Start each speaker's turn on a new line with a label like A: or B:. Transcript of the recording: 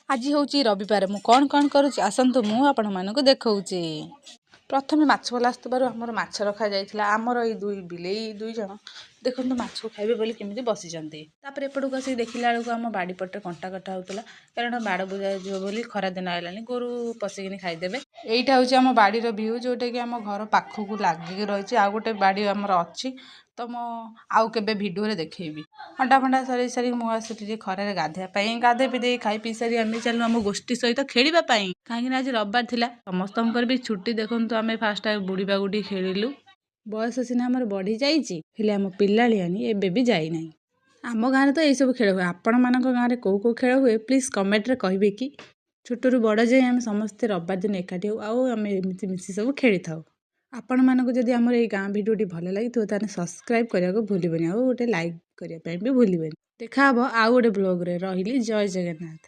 A: ଆଜି ହେଉଛି ରବିବାର। ମୁଁ କ'ଣ କରୁଛି ଆସନ୍ତୁ ମୁଁ ଆପଣମାନଙ୍କୁ ଦେଖାଉଛି। ପ୍ରଥମେ ମାଛ ବାଲା ଆସୁଥିବାରୁ ଆମର ମାଛ ରଖାଯାଇଥିଲା। ଆମର ଏଇ ବିଲେଇ ଦୁଇ ଜଣ ଦେଖନ୍ତୁ ମାଛ ଖାଇବେ ବୋଲି କେମିତି ବସିଛନ୍ତି। ତାପରେ ଏପଟକୁ ଆସିକି ଦେଖିଲା ବେଳକୁ ଆମ ବାଡ଼ି ପଟେ କଣ୍ଟା କଟା ହେଉଥିଲା, କାରଣ ବାଡ଼ ବୁଜା ଯିବ ବୋଲି ଖରା ଦିନ ଆଇଲାଣି, ଗୋରୁ ପଶିକିନି ଖାଇଦେବେ। ଏଇଟା ହେଉଛି ଆମ ବାଡ଼ିର ଭିଉ, ଯେଉଁଟାକି ଆମ ଘର ପାଖକୁ ଲାଗିକି ରହିଛି। ଆଉ ଗୋଟେ ବାଡ଼ି ଆମର ଅଛି, ତ ମୁଁ ଆଉ କେବେ ଭିଡ଼ିଓରେ ଦେଖେଇବି। ଅଣ୍ଡା ଫଣ୍ଡା ସରେଇ ସାରି ମୁଁ ଆସିଥିଲି ଖରାରେ ଗାଧୋଇବା ପାଇଁ। ଗାଧୋଇ ପିଧେଇ ଖାଇ ପିଇ ସାରି ଆମେ ଚାଲୁ ଆମ ଗୋଷ୍ଠୀ ସହିତ ଖେଳିବା ପାଇଁ, କାହିଁକିନା ଆଜି ରବିବାର ଥିଲା, ସମସ୍ତଙ୍କର ବି ଛୁଟି। ଦେଖନ୍ତୁ ଆମେ ଫାଷ୍ଟ ବୁଡ଼ିବା ବୁଡ଼ି ଖେଳିଲୁ। ବୟସ ସିନା ଆମର ବଢ଼ିଯାଇଛି, ହେଲେ ଆମ ପିଲାଳିଆନି ଏବେ ବି ଯାଇନାହିଁ। ଆମ ଗାଁରେ ତ ଏଇସବୁ ଖେଳ ହୁଏ। ଆପଣମାନଙ୍କ ଗାଁରେ କେଉଁ ଖେଳ ହୁଏ ପ୍ଲିଜ୍ କମେଣ୍ଟରେ କହିବେ କି। ଛୋଟରୁ ବଡ଼ ଯାଏ ଆମେ ସମସ୍ତେ ରବିବାର ଦିନ ଏକାଠି ହଉ, ଆଉ ଆମେ ଏମିତି ମିଶି ସବୁ ଖେଳିଥାଉ। ଆପଣମାନଙ୍କୁ ଯଦି ଆମର ଏଇ ଗାଁ ଭିଡ଼ିଓଟି ଭଲ ଲାଗିଥିବ ତାହେଲେ ସବସ୍କ୍ରାଇବ୍ କରିବାକୁ ଭୁଲିବେନି, ଆଉ ଗୋଟେ ଲାଇକ୍ କରିବା ପାଇଁ ବି ଭୁଲିବେନି। ଦେଖା ହବ ଆଉ ଗୋଟେ ବ୍ଲଗ୍ରେ। ରହିଲି, ଜୟ ଜଗନ୍ନାଥ।